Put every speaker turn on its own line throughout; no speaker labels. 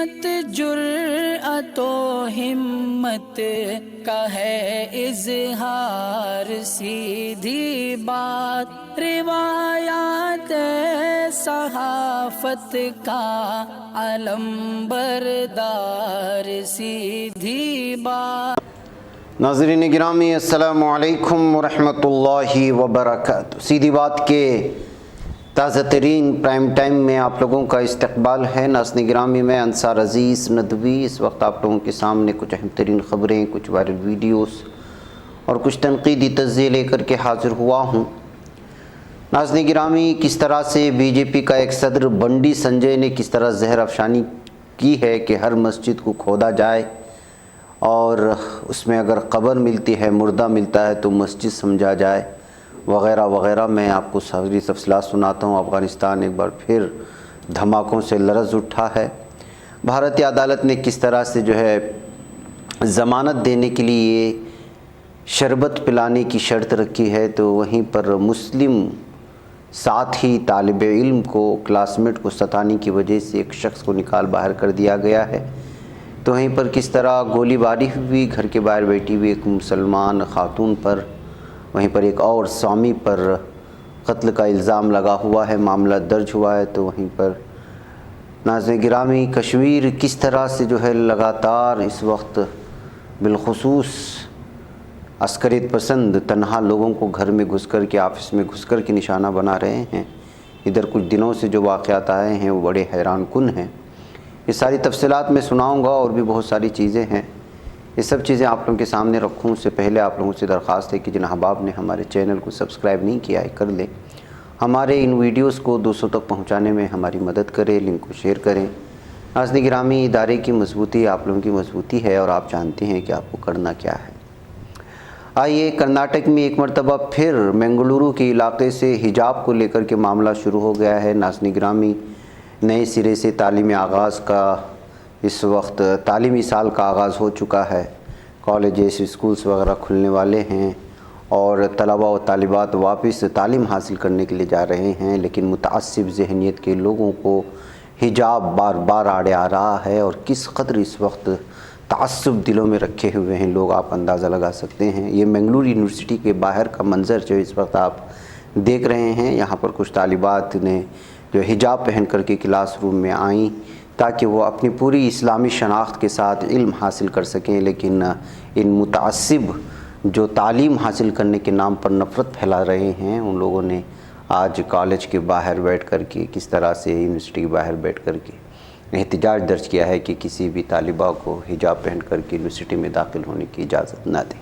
عصمت جرأت و ہمت کا ہے اظہار، سیدھی بات روایات صحافت کا علم بردار، سیدھی بات۔
ناظرین گرامی السلام علیکم ورحمۃ اللہ وبرکاتہ۔ سیدھی بات کے تازہ ترین پرائم ٹائم میں آپ لوگوں کا استقبال ہے۔ ناظرین گرامی میں انصار عزیز ندوی اس وقت آپ لوگوں کے سامنے کچھ اہم ترین خبریں، کچھ وائرل ویڈیوز اور کچھ تنقیدی تجزیے لے کر کے حاضر ہوا ہوں۔ ناظرین گرامی، کس طرح سے بی جے پی کا ایک صدر بنڈی سنجے نے کس طرح زہر افشانی کی ہے کہ ہر مسجد کو کھودا جائے اور اس میں اگر قبر ملتی ہے، مردہ ملتا ہے تو مسجد سمجھا جائے وغیرہ وغیرہ۔ میں آپ کو ساری تفصیلات سناتا ہوں۔ افغانستان ایک بار پھر دھماکوں سے لرز اٹھا ہے۔ بھارتی عدالت نے کس طرح سے ضمانت دینے کے لیے شربت پلانے کی شرط رکھی ہے، تو وہیں پر مسلم ساتھی طالب علم کو، کلاس میٹ کو ستانے کی وجہ سے ایک شخص کو نکال باہر کر دیا گیا ہے۔ تو وہیں پر کس طرح گولی باری ہوئی گھر کے باہر بیٹھی ہوئی ایک مسلمان خاتون پر، وہیں پر ایک اور سوامی پر قتل کا الزام لگا ہوا ہے، معاملہ درج ہوا ہے۔ تو وہیں پر ناظرین گرامی کشمیر کس طرح سے لگاتار اس وقت بالخصوص عسکریت پسند تنہا لوگوں کو گھر میں گھس کر کے، آفس میں گھس کر کے نشانہ بنا رہے ہیں۔ ادھر کچھ دنوں سے جو واقعات آئے ہیں وہ بڑے حیران کن ہیں۔ یہ ساری تفصیلات میں سناؤں گا، اور بھی بہت ساری چیزیں ہیں، یہ سب چیزیں آپ لوگوں کے سامنے رکھوں اس سے پہلے آپ لوگوں سے درخواست ہے کہ جن احباب نے ہمارے چینل کو سبسکرائب نہیں کیا ہے کر لیں، ہمارے ان ویڈیوز کو دوستوں تک پہنچانے میں ہماری مدد کریں، لنک کو شیئر کریں۔ ناظرین گرامی، ادارے کی مضبوطی آپ لوگوں کی مضبوطی ہے، اور آپ جانتے ہیں کہ آپ کو کرنا کیا ہے۔ آئیے، کرناٹک میں ایک مرتبہ پھر منگلورو کے علاقے سے حجاب کو لے کر کے معاملہ شروع ہو گیا ہے۔ ناظرین گرامی، نئے سرے سے تعلیمی آغاز کا اس وقت تعلیمی سال کا آغاز ہو چکا ہے۔ کالجز، اسکولز وغیرہ کھلنے والے ہیں، اور طلباء و طالبات واپس تعلیم حاصل کرنے کے لیے جا رہے ہیں، لیکن متعصب ذہنیت کے لوگوں کو حجاب بار بار آڑے آ رہا ہے، اور کس قدر اس وقت تعصب دلوں میں رکھے ہوئے ہیں لوگ، آپ اندازہ لگا سکتے ہیں۔ یہ منگلور یونیورسٹی کے باہر کا منظر اس وقت آپ دیکھ رہے ہیں۔ یہاں پر کچھ طالبات نے حجاب پہن کر کے کلاس روم میں آئیں تاکہ وہ اپنی پوری اسلامی شناخت کے ساتھ علم حاصل کر سکیں، لیکن ان متعصب جو تعلیم حاصل کرنے کے نام پر نفرت پھیلا رہے ہیں، ان لوگوں نے آج کالج کے باہر بیٹھ کر کے، کس طرح سے یونیورسٹی کے باہر بیٹھ کر کے احتجاج درج کیا ہے کہ کسی بھی طالبہ کو حجاب پہن کر کے یونیورسٹی میں داخل ہونے کی اجازت نہ دیں۔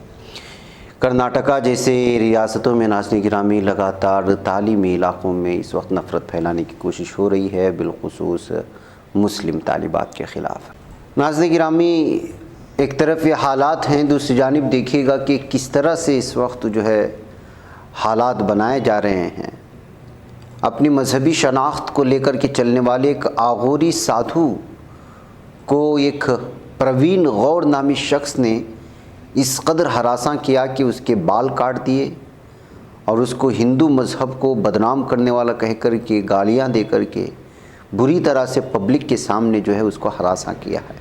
کرناٹکا جیسے ریاستوں میں ناظرین گرامی لگاتار تعلیمی علاقوں میں اس وقت نفرت پھیلانے کی کوشش ہو رہی ہے، بالخصوص مسلم طالبات کے خلاف۔ ناظرین گرامی، ایک طرف یہ حالات ہیں، دوسری جانب دیکھیے گا کہ کس طرح سے اس وقت حالات بنائے جا رہے ہیں۔ اپنی مذہبی شناخت کو لے کر کے چلنے والے ایک آغوری سادھو کو ایک پروین غور نامی شخص نے اس قدر ہراساں کیا کہ اس کے بال کاٹ دیے، اور اس کو ہندو مذہب کو بدنام کرنے والا کہہ کر کے، گالیاں دے کر کے بری طرح سے پبلک کے سامنے اس کو ہراساں کیا ہے۔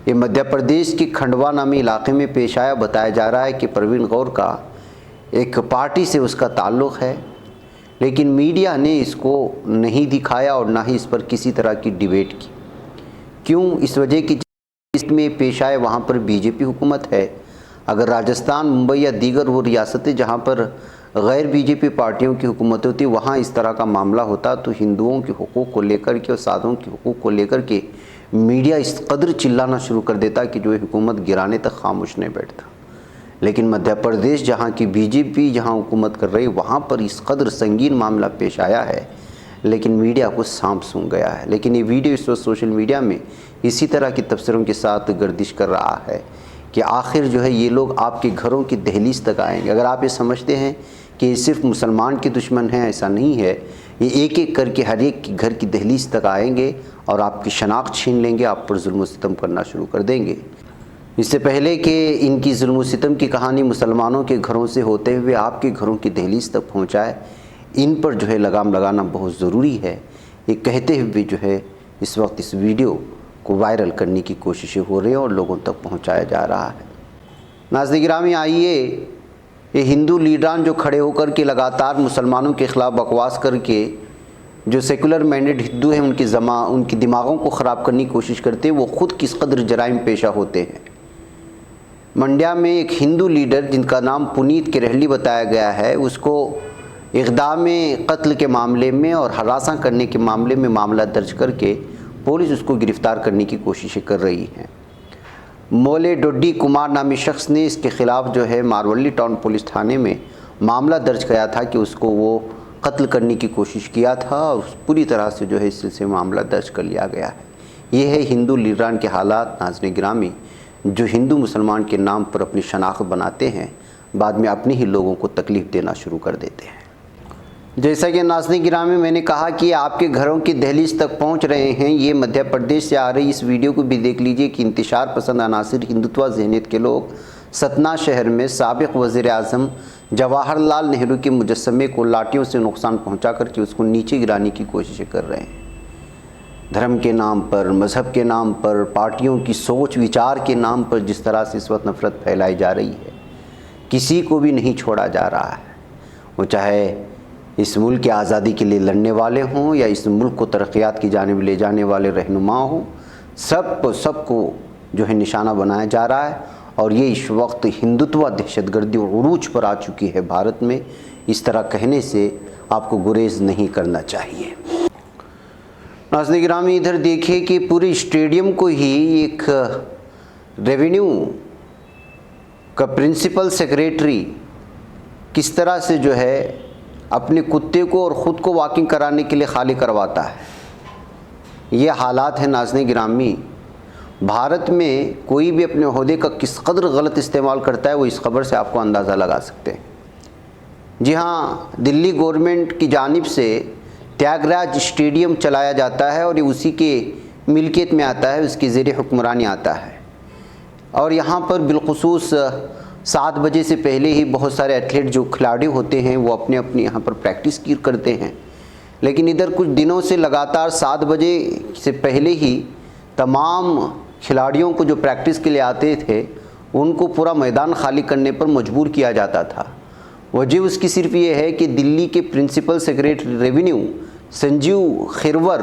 یہ مدھیہ پردیش کے کھنڈوا نامی علاقے میں پیش آیا۔ بتایا جا رہا ہے کہ پروین غور کا ایک پارٹی سے اس کا تعلق ہے، لیکن میڈیا نے اس کو نہیں دکھایا اور نہ ہی اس پر کسی طرح کی ڈیبیٹ کی۔ کیوں؟ اس وجہ کی جس میں پیش آئے وہاں پر بی جے پی حکومت ہے۔ اگر راجستھان، ممبئی یا دیگر وہ ریاستیں جہاں پر غیر بی جے پی پارٹیوں کی حکومت ہوتی، وہاں اس طرح کا معاملہ ہوتا تو ہندوؤں کے حقوق کو لے کر کے اور سادھوؤں کے حقوق کو لے کر کے میڈیا اس قدر چلانا شروع کر دیتا کہ حکومت گرانے تک خاموش نہیں بیٹھتا۔ لیکن مدھیہ پردیش جہاں کی بی جے پی جہاں حکومت کر رہی، وہاں پر اس قدر سنگین معاملہ پیش آیا ہے، لیکن میڈیا کو سانپ سونگ گیا ہے۔ لیکن یہ ویڈیو اس وقت سوشل میڈیا میں اسی طرح کی تبصروں کے ساتھ گردش کر رہا ہے کہ آخر یہ لوگ آپ کے گھروں کی دہلیز تک آئیں گے۔ اگر آپ یہ سمجھتے ہیں کہ یہ صرف مسلمان کے دشمن ہیں، ایسا نہیں ہے۔ یہ ایک ایک کر کے ہر ایک کے گھر کی دہلیز تک آئیں گے اور آپ کی شناخت چھین لیں گے، آپ پر ظلم و ستم کرنا شروع کر دیں گے۔ اس سے پہلے کہ ان کی ظلم و ستم کی کہانی مسلمانوں کے گھروں سے ہوتے ہوئے آپ کے گھروں کی دہلیز تک پہنچائے، ان پر لگام لگانا بہت ضروری ہے۔ یہ کہتے ہوئے اس وقت اس ویڈیو کو وائرل کرنے کی کوششیں ہو رہی ہیں اور لوگوں تک پہنچایا جا رہا ہے۔ ناظرین گرامی، آئیے یہ ہندو لیڈران جو کھڑے ہو کر کے لگاتار مسلمانوں کے خلاف بکواس کر کے جو سیکولر مائنڈڈ ہندو ہیں ان کی دماغوں کو خراب کرنے کی کوشش کرتے ہیں، وہ خود کس قدر جرائم پیشہ ہوتے ہیں۔ منڈیا میں ایک ہندو لیڈر جن کا نام پنیت کیرہلی بتایا گیا ہے، اس کو اقدام قتل کے معاملے میں اور ہراساں کرنے کے معاملے میں معاملہ درج کر کے پولیس اس کو گرفتار کرنے کی کوششیں کر رہی ہے۔ مولے ڈوڈی کمار نامی شخص نے اس کے خلاف جو ہے مارولی ٹاؤن پولیس تھانے میں معاملہ درج کیا تھا کہ اس کو وہ قتل کرنے کی کوشش کیا تھا، اور پوری طرح سے جو ہے اس سلسلے میں معاملہ درج کر لیا گیا ہے۔ یہ ہے ہندو لیڈران کے حالات ناظرین گرامی، جو ہندو مسلمان کے نام پر اپنی شناخت بناتے ہیں، بعد میں اپنے ہی لوگوں کو تکلیف دینا شروع کر دیتے ہیں۔ جیسا کہ ناظرین گرامی میں نے کہا کہ آپ کے گھروں کی دہلیز تک پہنچ رہے ہیں، یہ مدھیہ پردیش سے آ رہی اس ویڈیو کو بھی دیکھ لیجئے کہ انتشار پسند عناصر ہندوتوا ذہنیت کے لوگ ستنا شہر میں سابق وزیر اعظم جواہر لال نہرو کے مجسمے کو لاٹھیوں سے نقصان پہنچا کر کے اس کو نیچے گرانے کی کوششیں کر رہے ہیں۔ دھرم کے نام پر، مذہب کے نام پر، پارٹیوں کی سوچ وچار کے نام پر جس طرح سے اس وقت نفرت پھیلائی جا رہی ہے، کسی کو بھی نہیں چھوڑا جا رہا ہے، وہ چاہے اس ملک کی آزادی کے لیے لڑنے والے ہوں یا اس ملک کو ترقیات کی جانب لے جانے والے رہنما ہوں، سب کو جو ہے نشانہ بنایا جا رہا ہے۔ اور یہ اس وقت ہندوتوا دہشت گردی عروج پر آ چکی ہے بھارت میں۔ اس طرح کہنے سے آپ کو گریز نہیں کرنا چاہیے۔ ناظرین گرامی ادھر دیکھیے کہ پورے اسٹیڈیم کو ہی ایک ریونیو کا پرنسپل سیکریٹری کس طرح سے جو ہے اپنے کتے کو اور خود کو واکنگ کرانے کے لیے خالی کرواتا ہے۔ یہ حالات ہیں ناظرین گرامی۔ بھارت میں کوئی بھی اپنے عہدے کا کس قدر غلط استعمال کرتا ہے، وہ اس خبر سے آپ کو اندازہ لگا سکتے ہیں۔ جی ہاں، دلی گورنمنٹ کی جانب سے تیاگ راج اسٹیڈیم چلایا جاتا ہے اور یہ اسی کے ملکیت میں آتا ہے، اس کی زیر حکمرانی آتا ہے، اور یہاں پر بالخصوص 7 بجے سے پہلے ہی بہت سارے ایتھلیٹ جو کھلاڑی ہوتے ہیں وہ اپنے یہاں پر پریکٹس کرتے ہیں۔ لیکن ادھر کچھ دنوں سے لگاتار 7 بجے سے پہلے ہی تمام کھلاڑیوں کو جو پریکٹس کے لیے آتے تھے ان کو پورا میدان خالی کرنے پر مجبور کیا جاتا تھا۔ وجہ اس کی صرف یہ ہے کہ دلی کے پرنسپل سیکریٹری ریونیو سنجیو خرور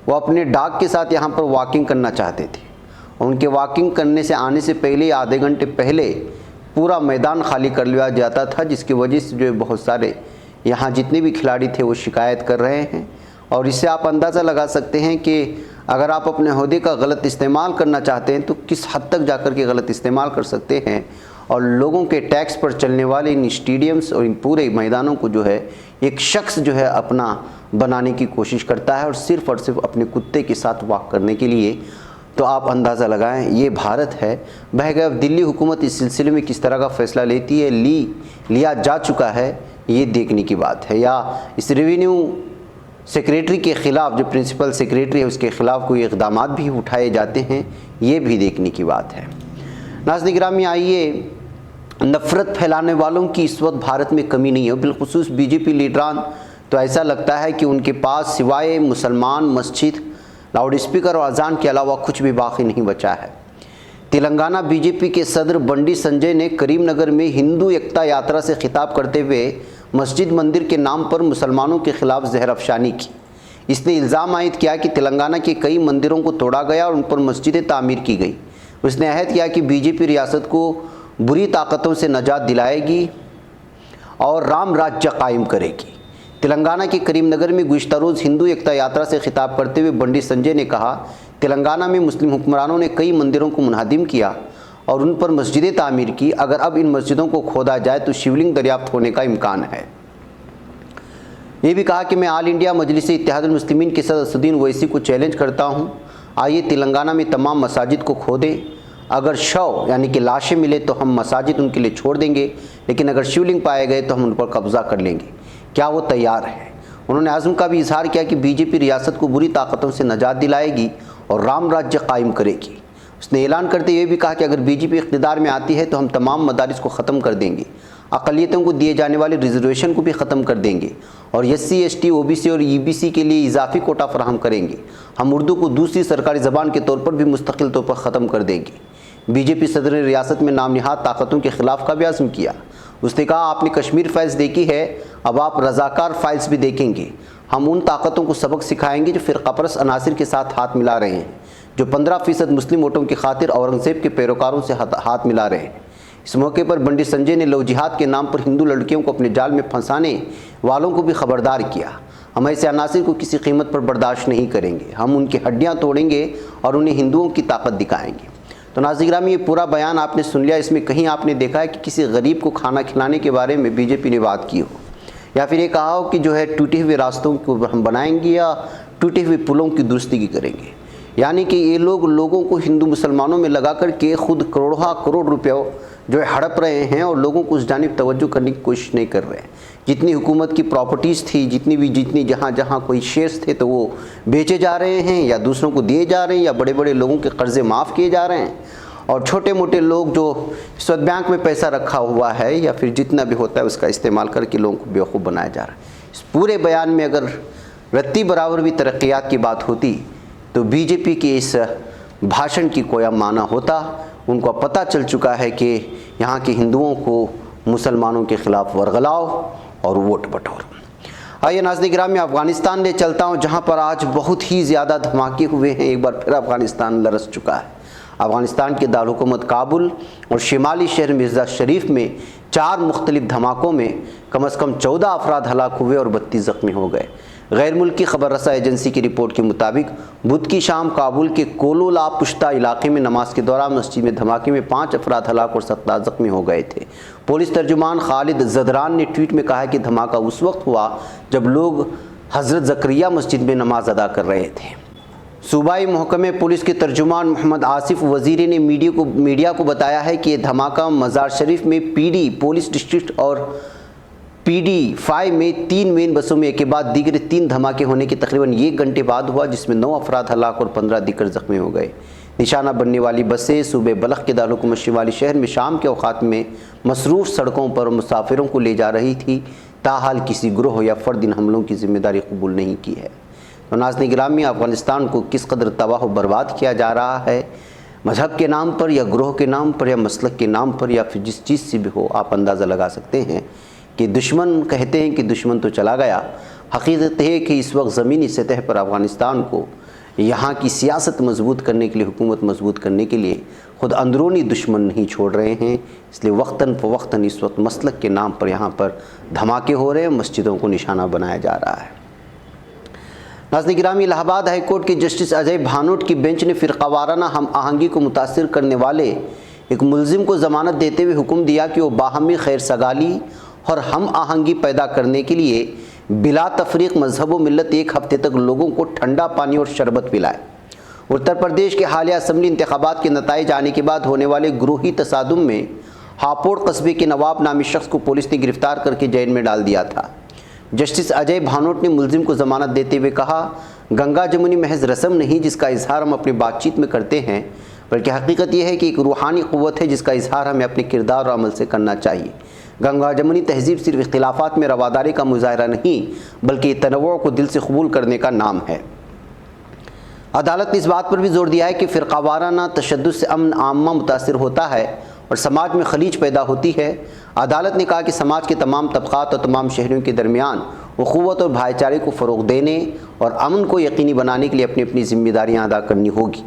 وہ اپنے ڈاگ کے ساتھ یہاں پر واکنگ کرنا چاہتے تھے۔ ان کے واکنگ کرنے سے آنے سے پہلے آدھے گھنٹے پہلے پورا میدان خالی کر لیا جاتا تھا، جس کی وجہ سے جو بہت سارے یہاں جتنے بھی کھلاڑی تھے وہ شکایت کر رہے ہیں۔ اور اس سے آپ اندازہ لگا سکتے ہیں کہ اگر آپ اپنے عہدے کا غلط استعمال کرنا چاہتے ہیں تو کس حد تک جا کر کے غلط استعمال کر سکتے ہیں۔ اور لوگوں کے ٹیکس پر چلنے والے ان اسٹیڈیمز اور ان پورے میدانوں کو جو ہے ایک شخص جو ہے اپنا بنانے کی کوشش کرتا ہے، اور صرف اپنے کتے کے ساتھ واک کرنے کے لیے۔ تو آپ اندازہ لگائیں یہ بھارت ہے۔ بہرکیف دلی حکومت اس سلسلے میں کس طرح کا فیصلہ لیتی ہے، لیا جا چکا ہے، یہ دیکھنے کی بات ہے، یا اس ریونیو سیکریٹری کے خلاف جو پرنسپل سیکریٹری ہے اس کے خلاف کوئی اقدامات بھی اٹھائے جاتے ہیں، یہ بھی دیکھنے کی بات ہے۔ ناظرین گرامی آئیے، نفرت پھیلانے والوں کی اس وقت بھارت میں کمی نہیں ہے، بالخصوص بی جے پی لیڈران تو ایسا لگتا ہے کہ ان کے پاس سوائے مسلمان، مسجد، لاؤڈ اسپیکر اور اذان کے علاوہ کچھ بھی باقی نہیں بچا ہے۔ تلنگانہ بی جے پی کے صدر بنڈی سنجے نے کریم نگر میں ہندو ایکتا یاترا سے خطاب کرتے ہوئے مسجد مندر کے نام پر مسلمانوں کے خلاف زہر افشانی کی۔ اس نے الزام عائد کیا کہ تلنگانہ کے کئی مندروں کو توڑا گیا اور ان پر مسجدیں تعمیر کی گئی۔ اس نے عہد کیا کہ بی جے پی ریاست کو بری طاقتوں سے نجات دلائے گی اور رام راجیہ قائم کرے گی۔ تلنگانہ کے کریم نگر میں گزشتہ روز ہندو ایکتا یاترا سے خطاب کرتے ہوئے بنڈی سنجے نے کہا، تلنگانہ میں مسلم حکمرانوں نے کئی مندروں کو منہدم کیا اور ان پر مسجدیں تعمیر کی۔ اگر اب ان مسجدوں کو کھودا جائے تو شیولنگ دریافت ہونے کا امکان ہے۔ یہ بھی کہا کہ میں آل انڈیا مجلس اتحاد المسلمین کے صدر اسدالدین اویسی کو چیلنج کرتا ہوں، آئیے تلنگانہ میں تمام مساجد کو کھودیں۔ اگر یعنی کہ لاشیں ملے تو ہم مساجد ان کے لیے چھوڑ دیں گے، لیکن اگر شیولنگ پائے گئے تو ہم ان پر قبضہ کر لیں گے۔ کیا وہ تیار ہے؟ انہوں نے عزم کا بھی اظہار کیا کہ بی جے پی ریاست کو بری طاقتوں سے نجات دلائے گی اور رام راجیہ قائم کرے گی۔ اس نے اعلان کرتے ہوئے بھی کہا کہ اگر بی جے پی اقتدار میں آتی ہے تو ہم تمام مدارس کو ختم کر دیں گے، اقلیتوں کو دیے جانے والے ریزرویشن کو بھی ختم کر دیں گے اور SC ST OBC اور EBC کے لیے اضافی کوٹا فراہم کریں گے۔ ہم اردو کو دوسری سرکاری زبان کے طور پر بھی مستقل طور پر ختم کر دیں گے۔ BJP صدر نے ریاست میں نام نہاد طاقتوں کے خلاف کا بھی عزم کیا۔ اس نے کہا آپ نے کشمیر فائلز دیکھی ہے، اب آپ رضاکار فائلز بھی دیکھیں گے۔ ہم ان طاقتوں کو سبق سکھائیں گے جو فرقہ پرست عناصر کے ساتھ ہاتھ ملا رہے ہیں، جو 15% مسلم ووٹوں کی خاطر اورنگزیب کے پیروکاروں سے ہاتھ ملا رہے ہیں۔ اس موقع پر بنڈی سنجے نے لو جہاد کے نام پر ہندو لڑکیوں کو اپنے جال میں پھنسانے والوں کو بھی خبردار کیا۔ ہم ایسے عناصر کو کسی قیمت پر برداشت نہیں کریں گے، ہم ان کی ہڈیاں توڑیں گے اور انہیں ہندوؤں کی طاقت دکھائیں گے۔ تو ناظرین گرامی، یہ پورا بیان آپ نے سن لیا۔ اس میں کہیں آپ نے دیکھا ہے کہ کسی غریب کو کھانا کھلانے کے بارے میں BJP نے بات کی ہو، یا پھر یہ کہا ہو کہ جو ہے ٹوٹے ہوئے راستوں کو ہم بنائیں گے یا ٹوٹے ہوئے پلوں کی درستگی کریں گے؟ یعنی کہ یہ لوگوں کو ہندو مسلمانوں میں لگا کر کے خود کروڑ روپے جو ہے ہڑپ رہے ہیں اور لوگوں کو اس جانب توجہ کرنے کی کوشش نہیں کر رہے ہیں۔ جتنی حکومت کی پراپرٹیز تھی، جتنی جہاں کوئی شیئرز تھے تو وہ بیچے جا رہے ہیں یا دوسروں کو دیے جا رہے ہیں، یا بڑے بڑے لوگوں کے قرضے معاف کیے جا رہے ہیں، اور چھوٹے موٹے لوگ جو اس وقت بینک میں پیسہ رکھا ہوا ہے یا پھر جتنا بھی ہوتا ہے اس کا استعمال کر کے لوگوں کو بیوقوف بنایا جا رہا ہے۔ اس پورے بیان میں اگر رتی برابر بھی ترقیات کی بات ہوتی تو BJP کے اس بھاشن کی کوئی معنی ہوتا۔ ان کو پتہ چل چکا ہے کہ یہاں کے ہندوؤں کو مسلمانوں کے خلاف ورغلاؤ اور ووٹ بٹور۔ آئیے ناظرین گرامی، افغانستان لے چلتا ہوں، جہاں پر آج بہت ہی زیادہ دھماکے ہوئے ہیں۔ ایک بار پھر افغانستان لرز چکا ہے۔ افغانستان کے دارالحکومت کابل اور شمالی شہر مرزا شریف میں 4 مختلف دھماکوں میں کم از کم 14 افراد ہلاک ہوئے اور 32 زخمی ہو گئے۔ غیر ملکی خبر رساں ایجنسی کی رپورٹ کے مطابق بدھ کی شام کابل کے کولولا پشتا علاقے میں نماز کے دوران مسجد میں دھماکے میں 5 افراد ہلاک اور 17 زخمی ہو گئے تھے۔ پولیس ترجمان خالد زدران نے ٹویٹ میں کہا کہ دھماکہ اس وقت ہوا جب لوگ حضرت زکریا مسجد میں نماز ادا کر رہے تھے۔ صوبائی محکمہ پولیس کے ترجمان محمد آصف وزیری نے میڈیا کو بتایا ہے کہ یہ دھماکہ مزار شریف میں PD پولیس ڈسٹرکٹ اور PD5 میں 3 مین بسوں میں ایک کے بعد دیگر 3 دھماکے ہونے کے تقریباً 1 گھنٹے بعد ہوا، جس میں 9 افراد ہلاک اور 15 دیگر زخمی ہو گئے۔ نشانہ بننے والی بسیں صوبے بلخ کے دارالحکومت شمالی شہر میں شام کے اوقات میں مصروف سڑکوں پر مسافروں کو لے جا رہی تھی، تاحال کسی گروہ یا فرد ان حملوں کی ذمہ داری قبول نہیں کی ہے۔ تو ناظرین گرامی، افغانستان کو کس قدر تباہ و برباد کیا جا رہا ہے، مذہب کے نام پر یا گروہ کے نام پر یا مسلک کے نام پر یا پھر جس چیز سے بھی ہو، آپ اندازہ لگا سکتے ہیں کہ دشمن کہتے ہیں کہ دشمن تو چلا گیا، حقیقت ہے کہ اس وقت زمینی سطح پر افغانستان کو یہاں کی سیاست مضبوط کرنے کے لیے، حکومت مضبوط کرنے کے لیے خود اندرونی دشمن نہیں چھوڑ رہے ہیں۔ اس لیے وقتاً فوقتاً اس وقت مسلک کے نام پر یہاں پر دھماکے ہو رہے ہیں، مسجدوں کو نشانہ بنایا جا رہا ہے۔ ناظرین گرامی، الہ آباد ہائی کورٹ کے جسٹس اجے بھانوٹ کی بینچ نے فرقہ وارانہ ہم آہنگی کو متاثر کرنے والے ایک ملزم کو ضمانت دیتے ہوئے حکم دیا کہ وہ باہمی خیر سگالی اور ہم آہنگی پیدا کرنے کے لیے بلا تفریق مذہب و ملت 1 ہفتے تک لوگوں کو ٹھنڈا پانی اور شربت پلائے۔ اتر پردیش کے حالیہ اسمبلی انتخابات کے نتائج آنے کے بعد ہونے والے گروہی تصادم میں ہاپوڑ قصبے کے نواب نامی شخص کو پولیس نے گرفتار کر کے جیل میں ڈال دیا تھا۔ جسٹس اجے بھانوٹ نے ملزم کو ضمانت دیتے ہوئے کہا، گنگا جمنی محض رسم نہیں جس کا اظہار ہم اپنی بات چیت میں کرتے ہیں، بلکہ حقیقت یہ ہے کہ ایک روحانی قوت ہے جس کا اظہار ہمیں اپنے کردار اور عمل سے کرنا چاہیے۔ گنگا جمنی تہذیب صرف اختلافات میں رواداری کا مظاہرہ نہیں بلکہ تنوع کو دل سے قبول کرنے کا نام ہے۔ عدالت نے اس بات پر بھی زور دیا ہے کہ فرقہ وارانہ تشدد سے امن عامہ متاثر ہوتا ہے اور سماج میں خلیج پیدا ہوتی ہے۔ عدالت نے کہا کہ سماج کے تمام طبقات اور تمام شہریوں کے درمیان اخوت اور بھائی چارے کو فروغ دینے اور امن کو یقینی بنانے کے لیے اپنی اپنی ذمہ داریاں ادا کرنی ہوگی۔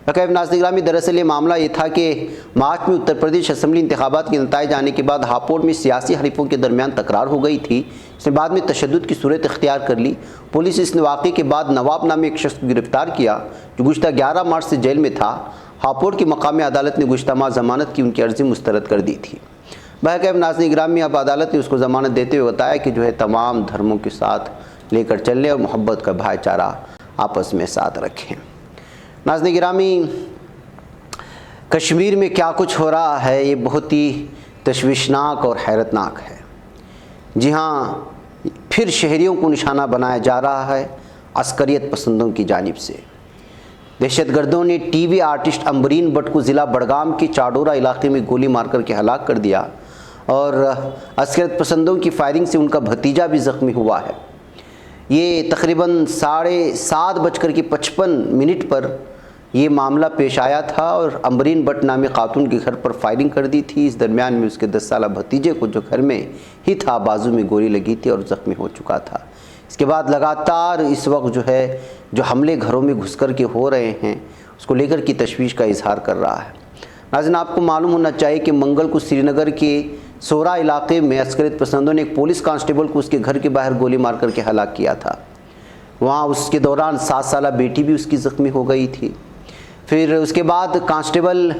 ناظرین گرامی، دراصل یہ معاملہ یہ تھا کہ مارچ میں اتر پردیش اسمبلی انتخابات کے نتائج آنے کے بعد ہاپوڑ میں سیاسی حریفوں کے درمیان تکرار ہو گئی تھی۔ اس نے بعد میں تشدد کی صورت اختیار کر لی۔ پولیس اس واقعے کے بعد نواب نامی ایک شخص کو گرفتار کیا جو گزشتہ 11 مارچ سے جیل میں تھا۔ ہاپوڑ کی مقامی عدالت نے گزشتہ ماہ ضمانت کی ان کی عرضی مسترد کر دی تھی۔ ناظرین گرامی، اب عدالت نے اس کو ضمانت دیتے ہوئے بتایا کہ جو ہے تمام دھرموں کے ساتھ لے کر چلنے اور محبت کا بھائی چارہ آپس میں ساتھ رکھیں۔ ناظرین گرامی، کشمیر میں کیا کچھ ہو رہا ہے یہ بہت ہی تشویشناک اور حیرتناک ہے۔ جی ہاں، پھر شہریوں کو نشانہ بنایا جا رہا ہے عسکریت پسندوں کی جانب سے۔ دہشت گردوں نے TV آرٹسٹ امبرین بٹ کو ضلع بڑگام کے چاڈورا علاقے میں گولی مار کر کے ہلاک کر دیا۔ اور عسکریت پسندوں کی فائرنگ سے ان کا بھتیجا بھی زخمی ہوا ہے۔ یہ تقریباً 7:55 پر یہ معاملہ پیش آیا تھا اور امبرین بٹ نامی خاتون کے گھر پر فائرنگ کر دی تھی۔ اس درمیان میں اس کے 10 سالہ بھتیجے کو جو گھر میں ہی تھا بازو میں گولی لگی تھی اور زخمی ہو چکا تھا۔ اس کے بعد لگاتار اس وقت جو حملے گھروں میں گھس کر کے ہو رہے ہیں اس کو لے کر کی تشویش کا اظہار کر رہا ہے۔ ناظرین، آپ کو معلوم ہونا چاہیے کہ منگل کو سری نگر کے سورا علاقے میں عسکریت پسندوں نے ایک پولیس کانسٹیبل کو اس کے گھر کے باہر گولی مار کر کے ہلاک کیا تھا۔ وہاں اس کے دوران 7 سالہ بیٹی بھی اس کی زخمی ہو گئی تھی۔ پھر اس کے بعد کانسٹیبل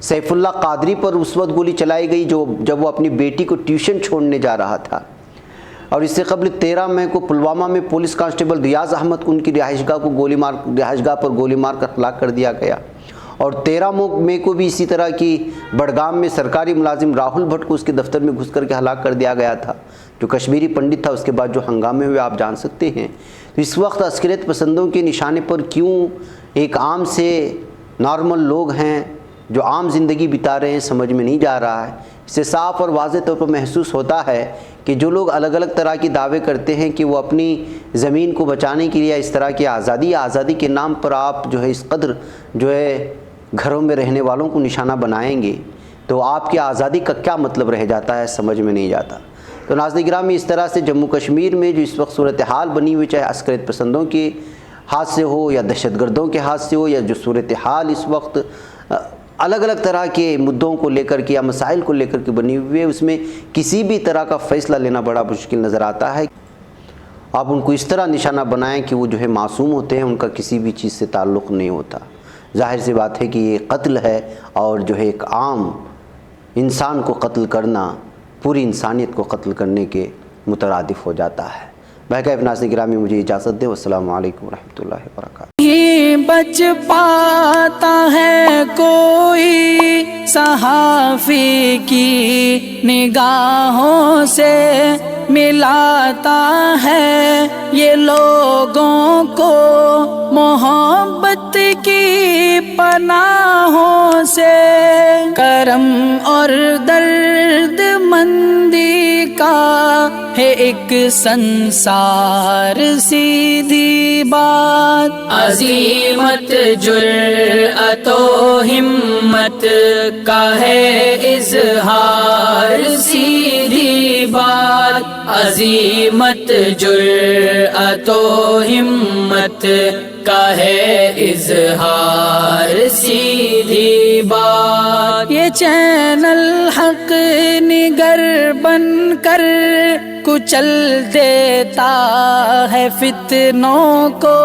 سیف اللہ قادری پر اس وقت گولی چلائی گئی جب وہ اپنی بیٹی کو ٹیوشن چھوڑنے جا رہا تھا، اور اس سے قبل 13 مئی کو پلوامہ میں پولیس کانسٹیبل ریاض احمد کو ان کی رہائش گاہ پر گولی مار کر ہلاک کر دیا گیا، اور 13 مئی کو بھی اسی طرح کی بڑگام میں سرکاری ملازم راہل بھٹ کو اس کے دفتر میں گھس کر کے ہلاک کر دیا گیا تھا، جو کشمیری پنڈت تھا۔ اس کے بعد جو ہنگامے ہوئے آپ جان سکتے ہیں۔ تو اس وقت عسکریت پسندوں کے نشانے پر کیوں ایک عام سے نارمل لوگ ہیں جو عام زندگی بتا رہے ہیں، سمجھ میں نہیں جا رہا ہے۔ اس سے صاف اور واضح طور پر محسوس ہوتا ہے کہ جو لوگ الگ الگ طرح کی دعوے کرتے ہیں کہ وہ اپنی زمین کو بچانے کے لیے اس طرح کی آزادی کے نام پر آپ اس قدر گھروں میں رہنے والوں کو نشانہ بنائیں گے، تو آپ کی آزادی کا کیا مطلب رہ جاتا ہے، سمجھ میں نہیں جاتا۔ تو ناظرین گرامی، اس طرح سے جموں کشمیر میں جو اس وقت صورتحال بنی ہوئی، چاہے عسکریت پسندوں کے ہاتھ سے ہو یا دہشت گردوں کے ہاتھ سے ہو، یا جو صورتحال اس وقت الگ الگ طرح کے مدعوں کو لے کر کے یا مسائل کو لے کر کے بنی ہوئی ہے، اس میں کسی بھی طرح کا فیصلہ لینا بڑا مشکل نظر آتا ہے۔ آپ ان کو اس طرح نشانہ بنائیں کہ وہ معصوم ہوتے ہیں، ان کا کسی بھی چیز سے تعلق نہیں ہوتا۔ ظاہر سی بات ہے کہ یہ قتل ہے، اور ایک عام انسان کو قتل کرنا پوری انسانیت کو قتل کرنے کے مترادف ہو جاتا ہے۔ بہرکیف ناظرین گرامی، مجھے اجازت دیں۔ والسلام علیکم ورحمۃ اللہ وبرکاتہ۔
بچ پاتا ہے کوئی صحافی کی نگاہوں سے، ملاتا ہے یہ لوگوں کو محبت کی پناہوں سے، کرم اور درد مندی کا ہے ایک سنسار، سیدھی بات عظیمت جرأت و ہمت کا ہے اظہار، سیدھی بات عظیمت جرأت و ہمت کا ہے اظہار، سیدھی بات۔ یہ چینل حق نگر بن کر کچل دیتا ہے فتنوں کو،